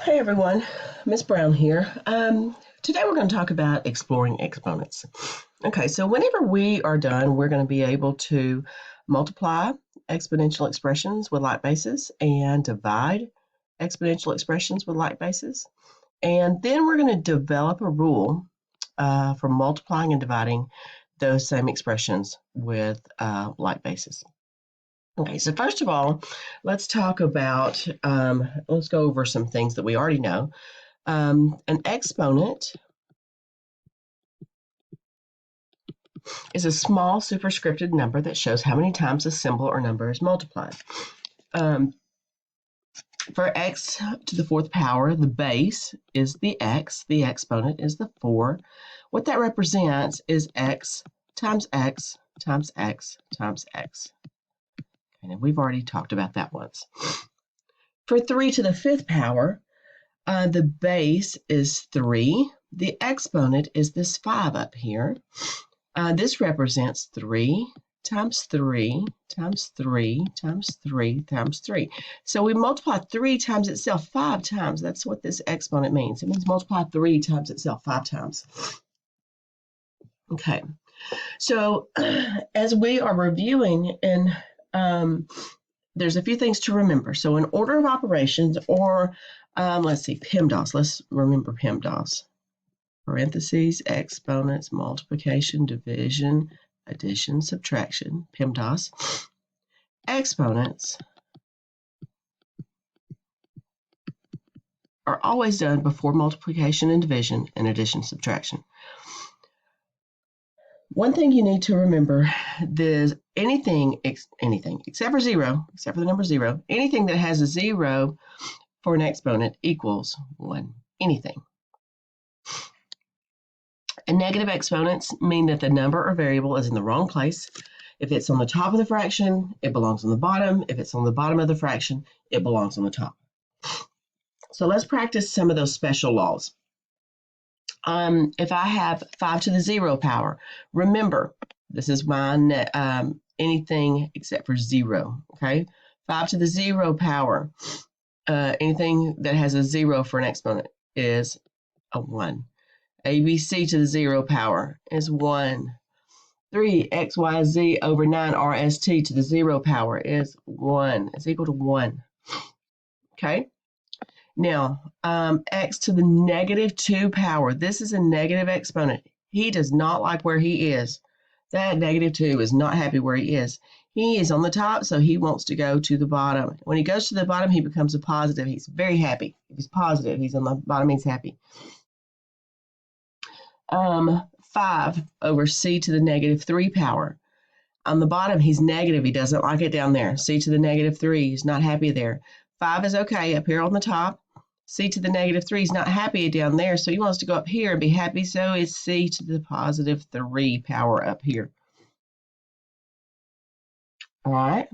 Hey everyone, Miss Brown here. Today we're going to talk about exploring exponents. Okay, so whenever we are done, we're going to be able to multiply exponential expressions with like bases and divide exponential expressions with like bases. And then we're going to develop a rule for multiplying and dividing those same expressions with like bases. Okay, so first of all, let's talk about, let's go over some things that we already know. An exponent is a small superscripted number that shows how many times a symbol or number is multiplied. For x to the fourth power, the base is the x, the exponent is the 4. What that represents is x times x times x times x. And we've already talked about that once. For 3 to the fifth power, the base is 3. The exponent is this 5 up here. This represents 3 times 3 times 3 times 3 times 3. So we multiply 3 times itself 5 times. That's what this exponent means. It means multiply 3 times itself 5 times. Okay, so as we are reviewing, and there's a few things to remember. So in order of operations, or let's see, PEMDAS. Let's remember PEMDAS. Parentheses, exponents, multiplication, division, addition, subtraction, PEMDAS. Exponents are always done before multiplication and division and addition, subtraction. One thing you need to remember is anything except for zero, except for the number 0, anything that has a 0 for an exponent equals 1. Anything. And negative exponents mean that the number or variable is in the wrong place. If it's on the top of the fraction, it belongs on the bottom. If it's on the bottom of the fraction, it belongs on the top. So let's practice some of those special laws. If I have 5 to the 0 power, remember, this is my anything except for 0, okay? 5 to the 0 power, anything that has a 0 for an exponent is a 1. ABC to the 0 power is 1. 3xyz over 9rst to the 0 power is 1. It's equal to 1. Okay? Now, x to the negative 2 power. This is a negative exponent. He does not like where he is. That negative 2 is not happy where he is. He is on the top, so he wants to go to the bottom. When he goes to the bottom, he becomes a positive. He's very happy. If he's positive, he's on the bottom, he's happy. 5 over c to the negative 3 power. On the bottom, he's negative. He doesn't like it down there. C to the negative 3, he's not happy there. 5 is okay up here on the top. C to the negative 3 is not happy down there, so he wants to go up here and be happy, so is c to the positive 3 power up here. All right.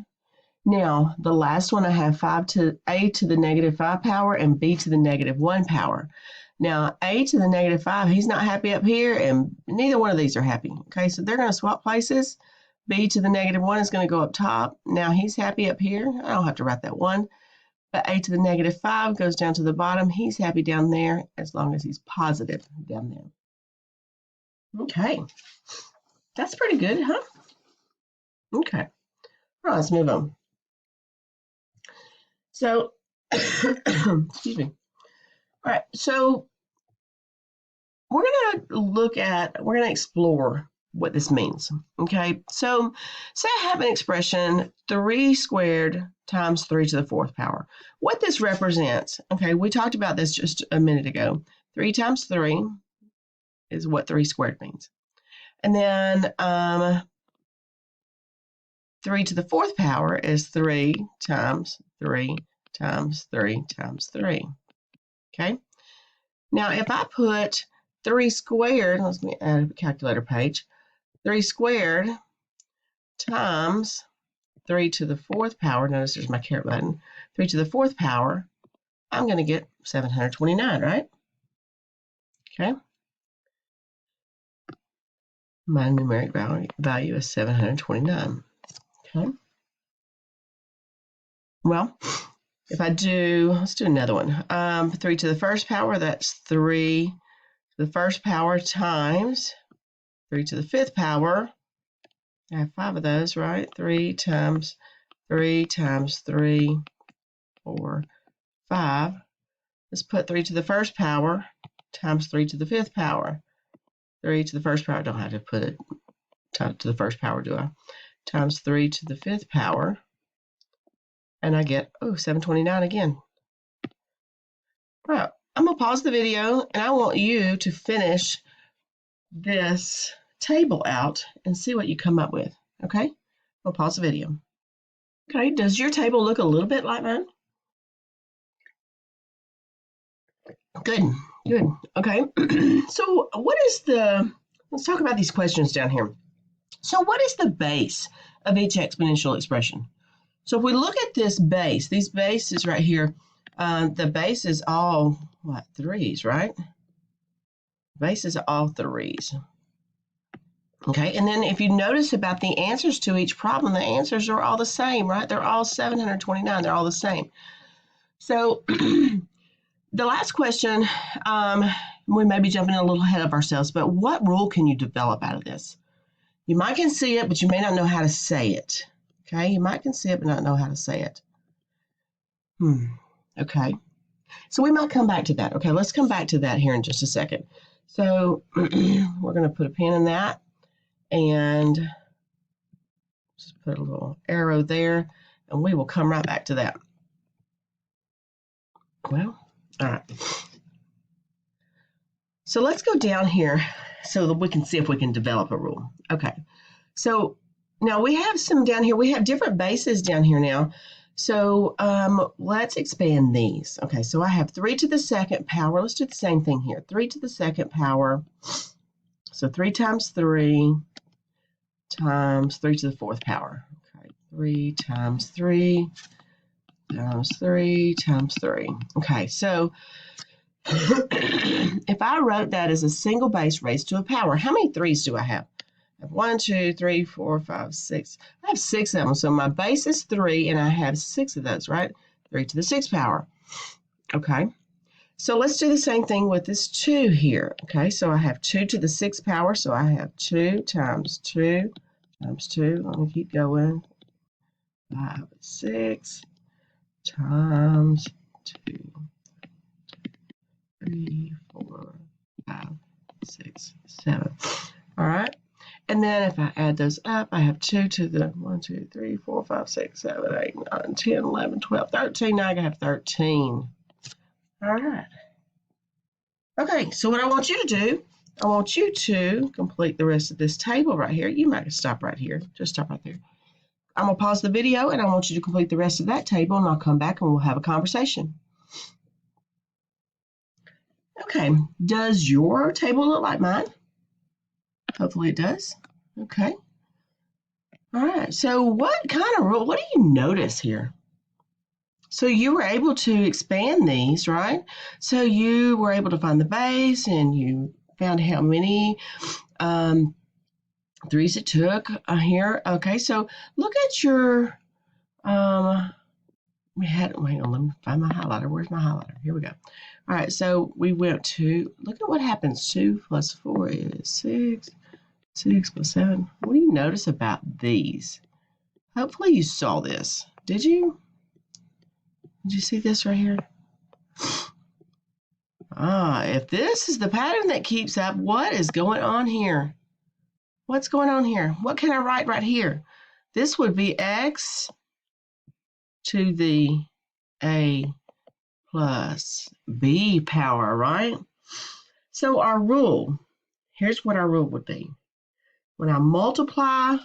Now, the last one, I have a to the negative 5 power and b to the negative 1 power. Now, a to the negative 5, he's not happy up here, and neither one of these are happy. Okay, so they're going to swap places. B to the negative 1 is going to go up top. Now, he's happy up here. I don't have to write that 1. But a to the negative 5 goes down to the bottom. He's happy down there as long as he's positive down there. Okay, that's pretty good, huh? Okay, all right, let's move on. So, excuse me. All right, so we're going to explore what this means, okay? So say I have an expression 3 squared times 3 to the 4th power. What this represents, okay, we talked about this just a minute ago. 3 times 3 is what 3 squared means. And then 3 to the 4th power is 3 times 3 times 3 times 3, okay? Now, if I put 3 squared, let me add a calculator page, 3 squared times 3 to the 4th power, notice there's my caret button, 3 to the 4th power, I'm going to get 729, right? Okay. My numeric value is 729. Okay. Well, if I do, let's do another one. 3 to the first power, that's 3 to the first power times 3 to the fifth power. I have 5 of those, right? 3 times 3 times 3, 4, 5. Let's put 3 to the first power times 3 to the fifth power. 3 to the first power, I don't have to put it to the first power, do I? Times 3 to the fifth power. And I get, 729 again. All right, I'm going to pause the video, and I want you to finish this table out and see what you come up with, okay? I'll pause the video. Okay, does your table look a little bit like mine? Good, good. Okay, so let's talk about these questions down here. So what is the base of each exponential expression? So if we look at this base, these bases right here, the base is all, threes, right? Base is all threes. Okay, and then if you notice about the answers to each problem, the answers are all the same, right? They're all 729. They're all the same. So the last question, we may be jumping a little ahead of ourselves, but what rule can you develop out of this? You might can see it, but you may not know how to say it. Okay, you might can see it, but not know how to say it. Okay, so we might come back to that. Okay, let's come back to that here in just a second. So we're going to put a pin in that and just put a little arrow there, and we will come right back to that. Well, all right. So let's go down here so that we can see if we can develop a rule. Okay, so now we have some down here. We have different bases down here now. So let's expand these. Okay, so I have 3 to the second power. Let's do the same thing here. 3 to the second power. So 3 times 3 times 3 to the fourth power. Okay, 3 times 3 times 3 times 3. Okay, so if I wrote that as a single base raised to a power, how many 3's do I have? I have 1, 2, 3, 4, 5, 6. I have 6 of them. So my base is 3, and I have 6 of those, right? 3 to the 6th power. Okay. So let's do the same thing with this 2 here. Okay, so I have 2 to the 6th power. So I have 2 times 2 times 2. Let me keep going. 5, 6 times 2. 3, 4, 5, 6, 7. All right. And then if I add those up, I have 2 to the 1, 2, 3, 4, 5, 6, 7, 8, 9, 10, 11, 12, 13. Now I have 13. All right. Okay, so what I want you to do, I want you to complete the rest of this table right here. You might stop right here. Just stop right there. I'm going to pause the video, and I want you to complete the rest of that table, and I'll come back and we'll have a conversation. Okay, does your table look like mine? Hopefully it does. Okay. All right, so what do you notice here? So you were able to expand these, right? So you were able to find the base, and you found how many 3's it took here. Okay, so look at your, wait on, let me find my highlighter. Where's my highlighter? Here we go. All right, so we went to, look at what happens. 2 plus 4 is 6. 6 plus 7. What do you notice about these? Hopefully you saw this. Did you? Did you see this right here? If this is the pattern that keeps up, what is going on here? What's going on here? What can I write right here? This would be x to the a plus b power, right? So our rule, here's what our rule would be. When I multiply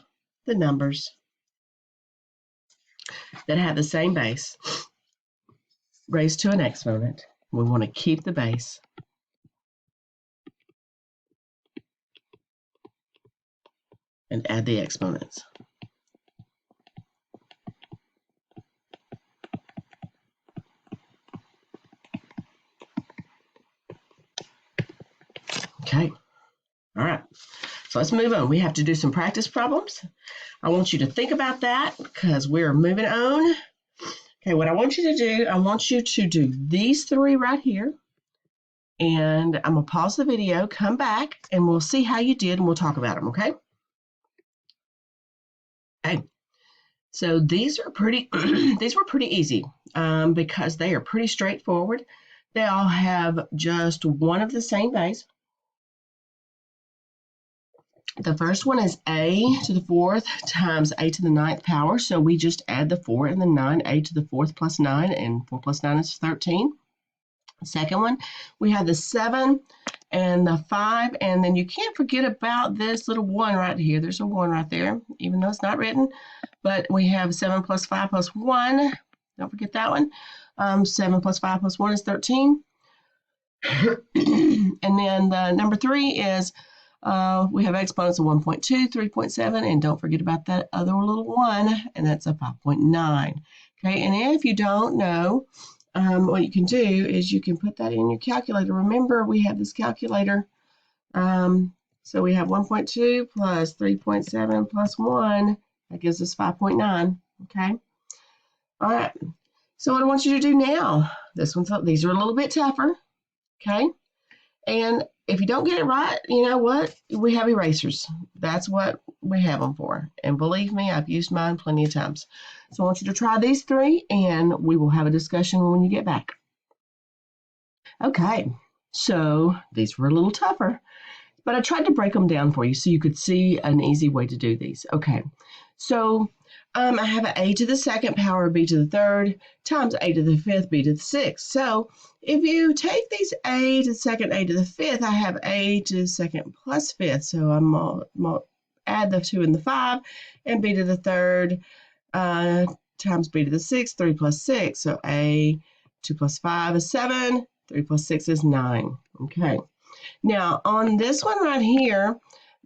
the numbers that have the same base raised to an exponent, we want to keep the base. And add the exponents. Okay. All right. So let's move on. We have to do some practice problems. I want you to think about that because we're moving on. Okay, what I want you to do, I want you to do these three right here. And I'm going to pause the video, come back, and we'll see how you did, and we'll talk about them, okay? Okay. So these are pretty, these were pretty easy because they are pretty straightforward. They all have just one of the same base. The first one is a to the fourth times a to the ninth power. So we just add the 4 and the 9, a to the fourth plus 9, and 4 plus 9 is 13. Second one, we have the 7 and the 5, and then you can't forget about this little 1 right here. There's a 1 right there, even though it's not written. But we have 7 plus 5 plus 1. Don't forget that one. 7 plus 5 plus 1 is 13. And then the number 3 is we have exponents of 1.2, 3.7, and don't forget about that other little 1, and that's a 5.9. Okay, and if you don't know, what you can do is you can put that in your calculator. Remember, we have this calculator. So we have 1.2 plus 3.7 plus 1. That gives us 5.9. Okay. All right. So what I want you to do now, these are a little bit tougher. Okay. And if you don't get it right, you know what? We have erasers. That's what we have them for. And believe me, I've used mine plenty of times. So I want you to try these three, and we will have a discussion when you get back. Okay, so these were a little tougher, but I tried to break them down for you so you could see an easy way to do these. Okay, so I have an a to the second power b to the third times a to the fifth b to the sixth. So if you take these a to the second, a to the fifth, I have a to the second plus fifth. So I'm going to add the 2 and the 5, and b to the third times b to the sixth, 3 plus 6. So a 2 plus 5 is 7, 3 plus 6 is 9. Okay. Now on this one right here,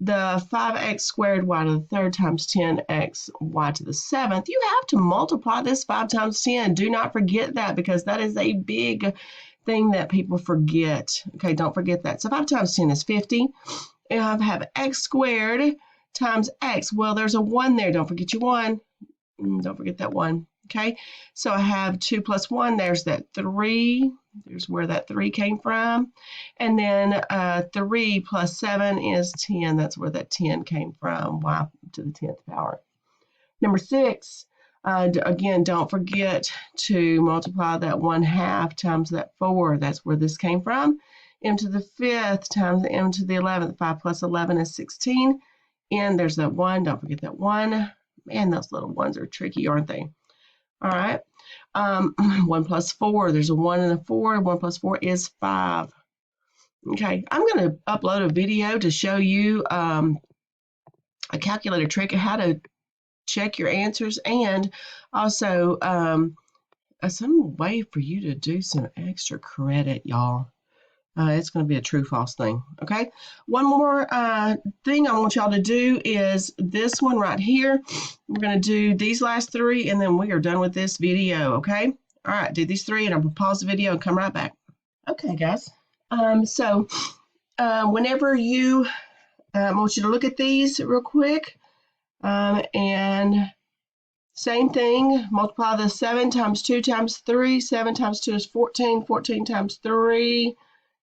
the 5x squared y to the third times 10x y to the seventh, you have to multiply this 5 times 10. Do not forget that, because that is a big thing that people forget. Okay, don't forget that. So 5 times 10 is 50. And I have x squared times x. Well, there's a 1 there. Don't forget your 1. Don't forget that 1. Okay, so I have 2 plus 1. There's that 3. There's where that 3 came from. And then 3 plus 7 is 10. That's where that 10 came from. Y to the 10th power. Number 6, again, don't forget to multiply that 1/2 times that 4. That's where this came from. M to the 5th times m to the 11th. 5 plus 11 is 16. And there's that 1. Don't forget that 1. Man, those little ones are tricky, aren't they? All right. 1 plus 4. There's a 1 and a 4. 1 plus 4 is 5. Okay. I'm going to upload a video to show you a calculator trick of how to check your answers, and also some way for you to do some extra credit, y'all. It's going to be a true-false thing, okay? One more thing I want y'all to do is this one right here. We're going to do these last 3, and then we are done with this video, okay? All right, do these 3, and I'm going to pause the video and come right back. Okay, guys. So whenever you, I want you to look at these real quick, and same thing, multiply the 7 times 2 times 3. 7 times 2 is 14. 14 times 3.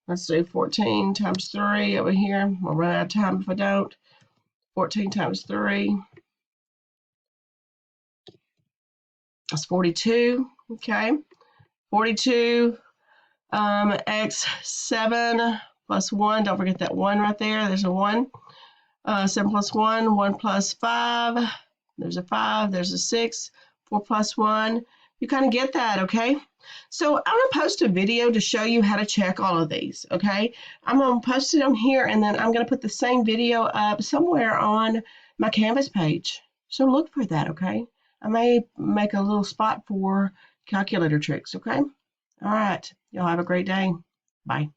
Let's do 14 times 3 over here. I'll run out of time if I don't. 14 times 3. That's 42. Okay. 42 x 7 plus 1. Don't forget that 1 right there. There's a 1. 7 plus 1. 1 plus 5. There's a 5. There's a 6. 4 plus 1. You kind of get that, okay? So I'm going to post a video to show you how to check all of these, okay? I'm going to post it on here, and then I'm going to put the same video up somewhere on my Canvas page. So look for that, okay? I may make a little spot for calculator tricks, okay? All right. Y'all have a great day. Bye.